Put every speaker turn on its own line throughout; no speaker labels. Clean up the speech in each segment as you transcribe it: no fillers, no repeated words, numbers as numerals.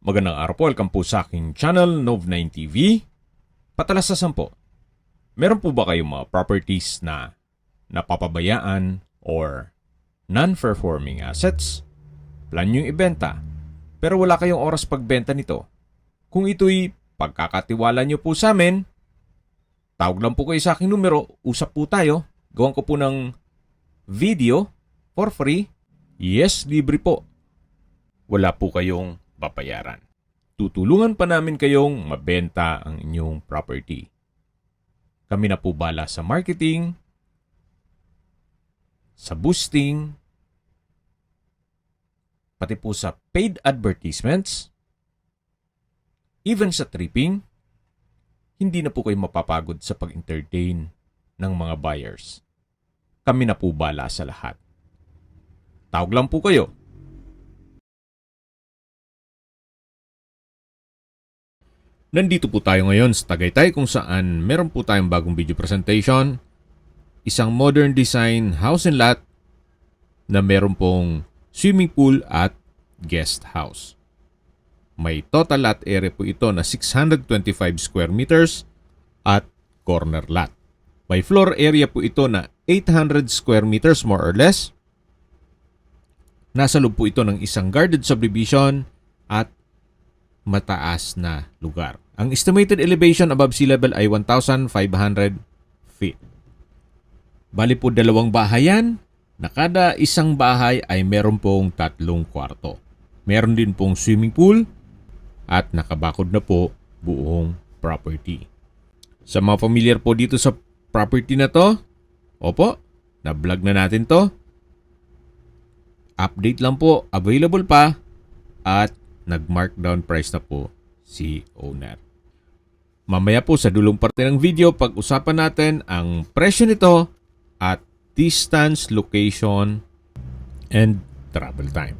Magandang araw po, welcome po sa aking channel, Nov9 TV. Patalasasan po, meron po ba kayong mga properties na napapabayaan or non-performing assets? Plan nyo ibenta, pero wala kayong oras pagbenta nito. Kung ito'y pagkakatiwala nyo po sa amin, tawag lang po kayo sa aking numero, usap po tayo, gawan ko po ng video for free. Yes, libre po. Wala po kayong babayaran. Tutulungan pa namin kayong mabenta ang inyong property. Kami na po bala sa marketing, sa boosting, pati po sa paid advertisements, even sa tripping. Hindi na po kayo mapapagod sa pag-entertain ng mga buyers. Kami na po bala sa lahat. Tawag lang po kayo. Nandito po tayo ngayon sa Tagaytay kung saan meron po tayong bagong video presentation. Isang modern design house and lot na meron pong swimming pool at guest house. May total lot area po ito na 625 square meters at corner lot. May floor area po ito na 800 square meters more or less. Nasa loob po ito ng isang guarded subdivision at mataas na lugar. Ang estimated elevation above sea level ay 1,500 feet. Bali po dalawang bahayan na kada isang bahay ay meron pong 3 kwarto. Meron din pong swimming pool at nakabakod na po buong property. Sa mga familiar po dito sa property na to, opo, na-vlog na natin to. Update lang po, available pa at nag-markdown price na po si owner. Mamaya po sa dulong parte ng video, pag-usapan natin ang presyo nito at distance, location, and travel time.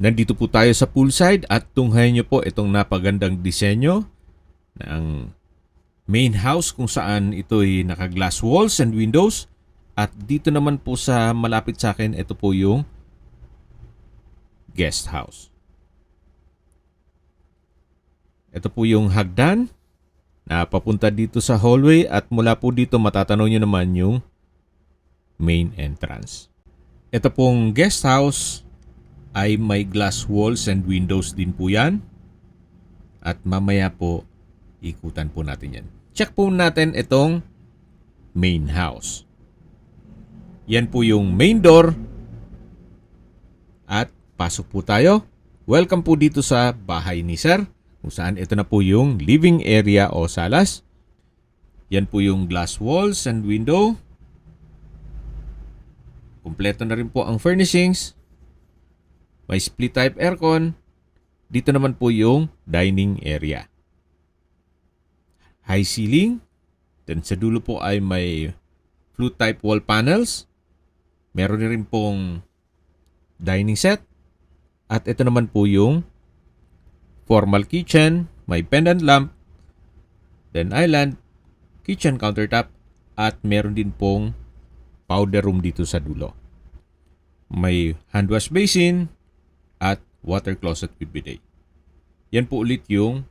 Nandito po tayo sa poolside at tunghayan nyo po itong napagandang disenyo ng main house kung saan ito'y naka-glass walls and windows. At dito naman po sa malapit sa akin, ito po yung guest house. Ito po yung hagdan na papunta dito sa hallway at mula po dito matatanaw nyo naman yung main entrance. Ito pong guest house ay may glass walls and windows din po yan. At mamaya po ikutan po natin yan. Check po natin itong main house. Yan po yung main door. At pasok po tayo. Welcome po dito sa bahay ni Sir. Kung saan ito na po yung living area o salas. Yan po yung glass walls and window. Kumpleto na rin po ang furnishings. May split type aircon. Dito naman po yung dining area. High ceiling. Then sa dulo po ay may flute type wall panels. Meron na rin pong dining set. At ito naman po yung formal kitchen, may pendant lamp, then island, kitchen countertop, at meron din pong powder room dito sa dulo. May hand wash basin at water closet with bidet. Yan po ulit yung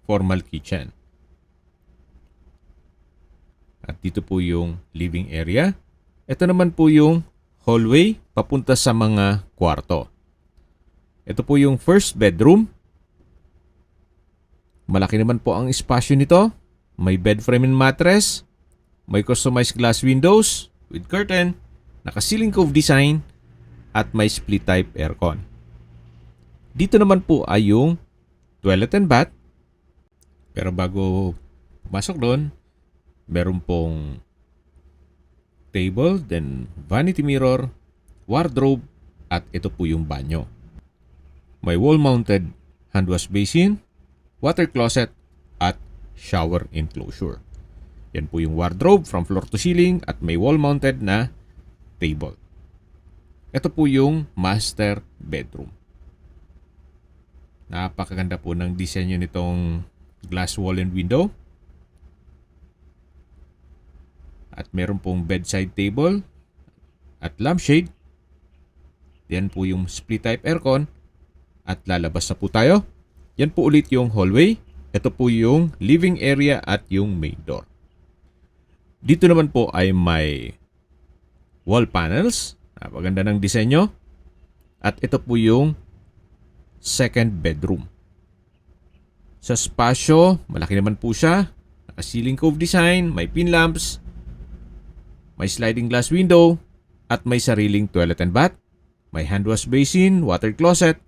formal kitchen. At dito po yung living area. Ito naman po yung hallway papunta sa mga kwarto. Ito po yung first bedroom. Malaki naman po ang espasyo nito. May bed frame and mattress. May customized glass windows with curtain. Naka-ceiling cove design. At may split type aircon. Dito naman po ay yung toilet and bath. Pero bago pumasok doon, meron pong table, then vanity mirror, wardrobe, at ito po yung banyo. May wall-mounted hand wash basin, water closet, at shower enclosure. Yan po yung wardrobe from floor to ceiling at may wall-mounted na table. Ito po yung master bedroom. Napakaganda po ng disenyo nitong glass wall and window. At meron pong bedside table at lampshade. Yan po yung split type aircon At lalabas na po tayo. Yan po ulit yung hallway. Ito po yung living area at yung main door. Dito naman po ay may wall panels. Napaganda ng disenyo. At ito po yung second bedroom. Sa spasyo, malaki naman po siya. Naka-ceiling cove design, may pin lamps, may sliding glass window, at may sariling toilet and bath. May hand wash basin, water closet,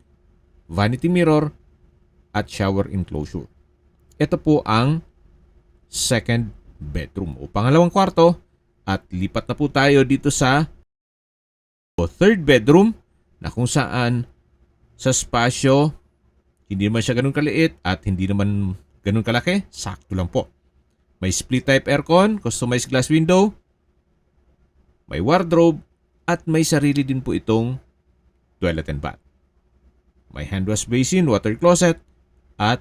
vanity mirror, at shower enclosure. Ito po ang second bedroom o pangalawang kwarto. At lipat na po tayo dito sa third bedroom na kung saan sa spasyo hindi naman siya ganun kaliit at hindi naman ganun kalaki. Sakto lang po. May split type aircon, customized glass window, may wardrobe, at may sarili din po itong toilet and bath. May hand wash basin, water closet, at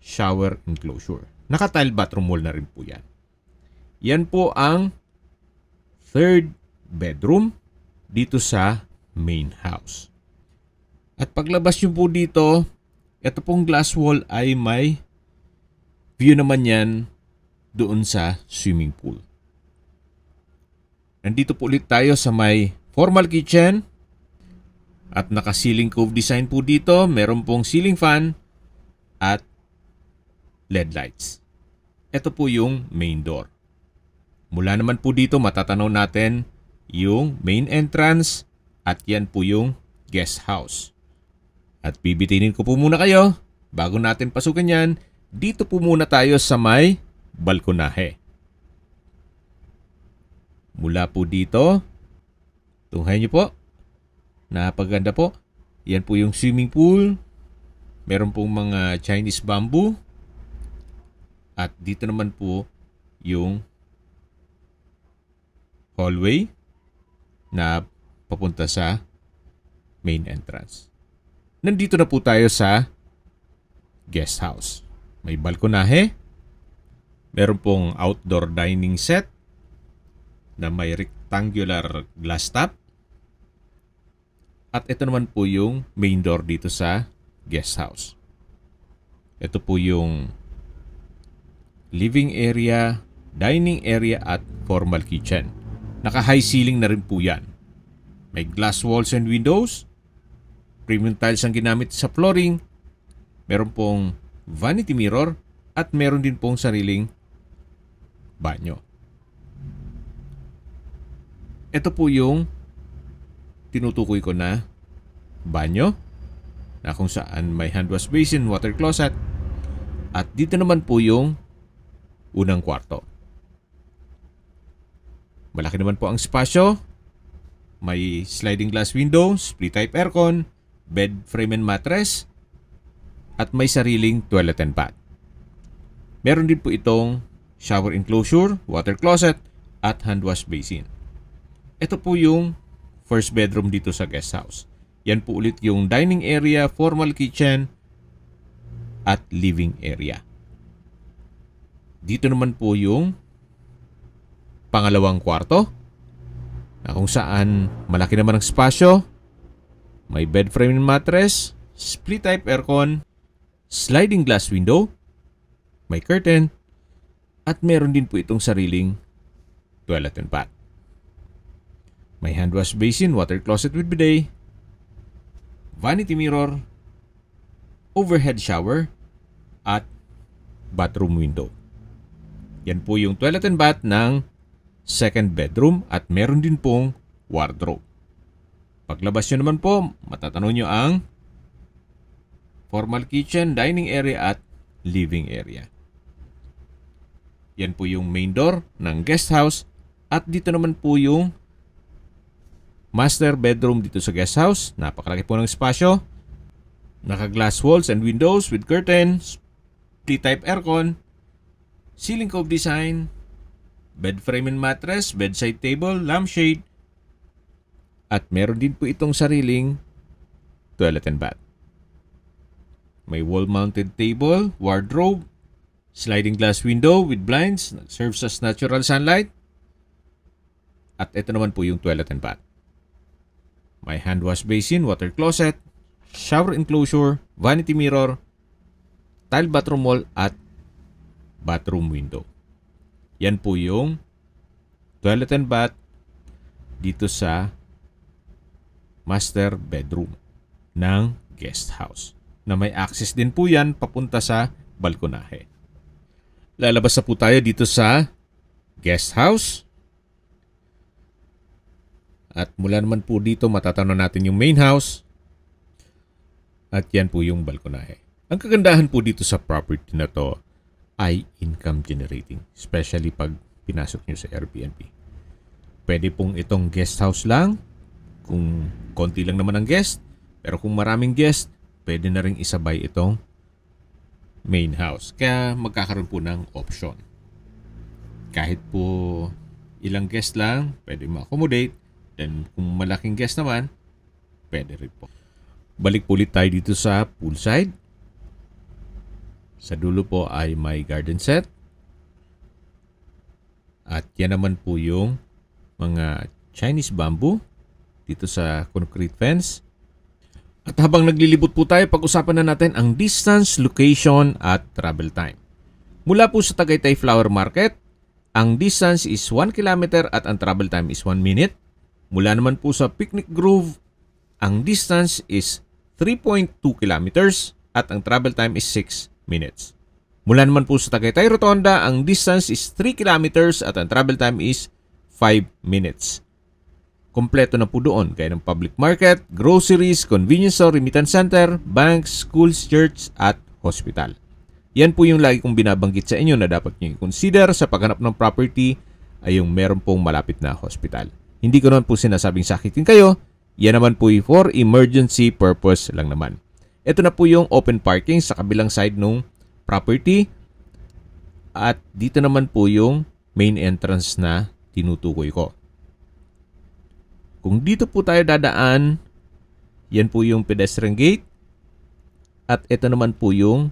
shower enclosure. Naka-tile bathroom wall na rin po yan. Yan po ang third bedroom dito sa main house. At paglabas nyo po dito, ito pong glass wall ay may view naman yan doon sa swimming pool. Nandito po ulit tayo sa may formal kitchen at naka-ceiling cove design po dito. Meron pong ceiling fan at LED lights. Ito po yung main door. Mula naman po dito matatanaw natin yung main entrance at yan po yung guest house. At bibitinin ko po muna kayo bago natin pasukin yan. Dito po muna tayo sa may balkonahe. Mula po dito, tunghayan niyo po. Napaganda po. Yan po yung swimming pool. Meron pong mga Chinese bamboo. At dito naman po yung hallway na papunta sa main entrance. Nandito na po tayo sa guest house. May balkonahe. Meron pong outdoor dining set na may rectangular glass top. At ito naman po yung main door dito sa guest house. Ito po yung living area, dining area at formal kitchen. Naka-high ceiling na rin po yan. May glass walls and windows. Premium tiles ang ginamit sa flooring. Meron pong vanity mirror at meron din pong sariling banyo. Ito po yung tinutukoy ko na banyo na kung saan may hand wash basin, water closet, at dito naman po yung unang kwarto. Malaki naman po ang spasyo. May sliding glass window, split type aircon, bed frame and mattress, at may sariling toilet and bath. Meron din po itong shower enclosure, water closet, at hand wash basin. Ito po yung first bedroom dito sa guest house. Yan po ulit yung dining area, formal kitchen, at living area. Dito naman po yung pangalawang kwarto na kung saan malaki naman ang spasyo. May bed frame and mattress, split type aircon, sliding glass window, may curtain, at meron din po itong sariling toilet and bath. May hand wash basin, water closet with bidet, vanity mirror, overhead shower, at bathroom window. Yan po yung toilet and bath ng second bedroom at meron din pong wardrobe. Paglabas nyo naman po, matatanaw nyo ang formal kitchen, dining area at living area. Yan po yung main door ng guest house at dito naman po yung master bedroom dito sa guest house. Napakalaki po ng espasyo. Naka-glass walls and windows with curtains, T-type aircon, ceiling cove design, bed frame and mattress, bedside table, lampshade, at meron din po itong sariling toilet and bath. May wall-mounted table, wardrobe, sliding glass window with blinds that serves as natural sunlight. At ito naman po yung toilet and bath. May hand wash basin, water closet, shower enclosure, vanity mirror, tile bathroom wall at bathroom window. Yan po yung toilet and bath dito sa master bedroom ng guest house na may access din po yan papunta sa balkonahe. Lalabas na po tayo dito sa guest house. At mula naman po dito matatanaw natin yung main house. At yan po yung balkonahe. Ang kagandahan po dito sa property na to ay income generating. Especially pag pinasok nyo sa Airbnb. Pwede pong itong guest house lang. Kung konti lang naman ang guest. Pero kung maraming guest, pwede na rin isabay itong main house. Kaya magkakaroon po ng option. Kahit po ilang guest lang, pwede ma-accommodate. Then kung malaking guest naman, pwede rin po. Balik po ulit tayo dito sa poolside. Sa dulo po ay may garden set. At yan naman po yung mga Chinese bamboo dito sa concrete fence. At habang naglilibot po tayo, pag-usapan na natin ang distance, location at travel time. Mula po sa Tagaytay Flower Market, ang distance is 1 kilometer at ang travel time is 1 minute. Mula naman po sa Picnic Grove, ang distance is 3.2 kilometers at ang travel time is 6 minutes. Mula naman po sa Tagaytay Rotonda, ang distance is 3 kilometers at ang travel time is 5 minutes. Kompleto na po doon kaya ng public market, groceries, convenience store, remittance center, banks, schools, church at hospital. Yan po yung lagi kong binabanggit sa inyo na dapat nyo i-consider sa paghanap ng property ay yung meron pong malapit na hospital. Hindi ko naman po sinasabing sakitin kayo, yan naman po for emergency purpose lang naman. Ito na po yung open parking sa kabilang side ng property at dito naman po yung main entrance na tinutukoy ko. Kung dito po tayo dadaan, yan po yung pedestrian gate at ito naman po yung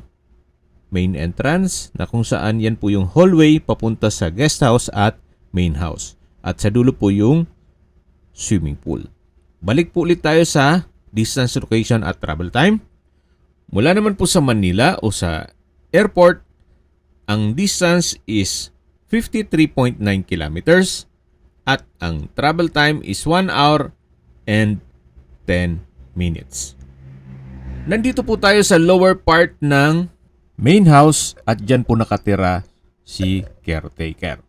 main entrance na kung saan yan po yung hallway papunta sa guest house at main house. At sa dulo po yung swimming pool. Balik po ulit tayo sa distance, location at travel time. Mula naman po sa Manila o sa airport, ang distance is 53.9 kilometers at ang travel time is 1 hour and 10 minutes. Nandito po tayo sa lower part ng main house at dyan po nakatira si caretaker.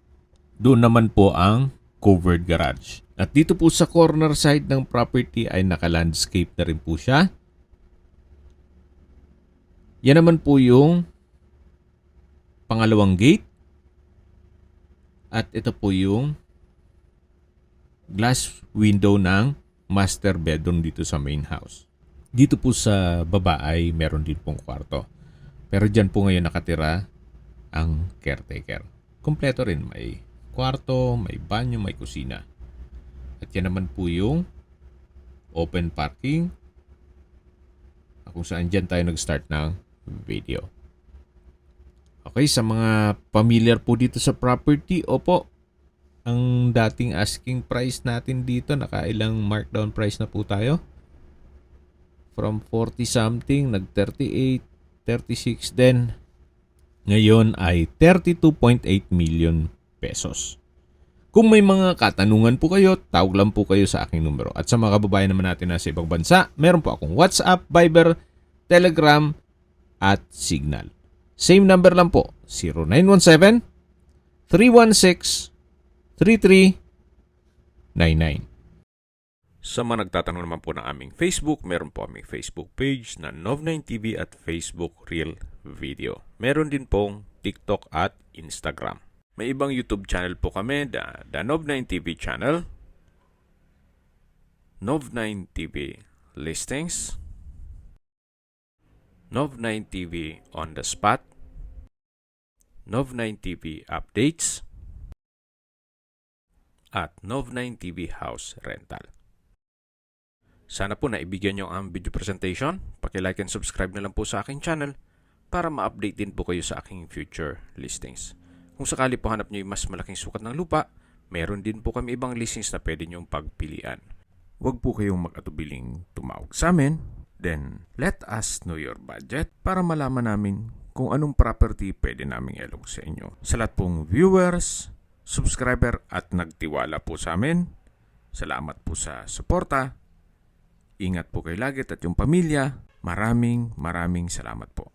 Doon naman po ang covered garage. At dito po sa corner side ng property ay naka-landscape na rin po siya. Yan naman po yung pangalawang gate. At ito po yung glass window ng master bedroom dito sa main house. Dito po sa baba ay meron din pong kwarto. Pero dyan po ngayon nakatira ang caretaker. Kompleto rin. May kwarto, may banyo, may kusina. At yan naman po yung open parking. Kung saan dyan tayo nag-start ng video. Okay, sa mga familiar po dito sa property, opo, ang dating asking price natin dito, nakailang markdown price na po tayo. From 40 something, nag-38, 36 din. Ngayon ay 32.8 million pesos. Kung may mga katanungan po kayo, tawag lang po kayo sa aking numero. At sa mga kababayan naman natin na sa ibang bansa, meron po akong WhatsApp, Viber, Telegram, at Signal. Same number lang po, 0917-316-3399. Sa mga nagtatanong naman po ng aming Facebook, meron po aming Facebook page na Nov9TV at Facebook Real Video. Meron din pong TikTok at Instagram. May ibang YouTube channel po kami, the Nov9TV channel, Nov9TV Listings, Nov9TV On The Spot, Nov9TV Updates, at Nov9TV House Rental. Sana po naibigyan nyo ang video presentation. Paki-like and subscribe na lang po sa aking channel para ma-update din po kayo sa aking future listings. Kung sakali po hanap nyo yung mas malaking sukat ng lupa, meron din po kami ibang listings na pwede nyong pagpilian. Huwag po kayong mag-atubiling tumawag sa amin
Then, let us know your budget para malaman namin kung anong property pwede naming ilong sa inyo. Sa lahat pong viewers, subscriber at nagtiwala po sa amin, salamat po sa suporta. Ingat po kayo lagi at yung pamilya. Maraming salamat po.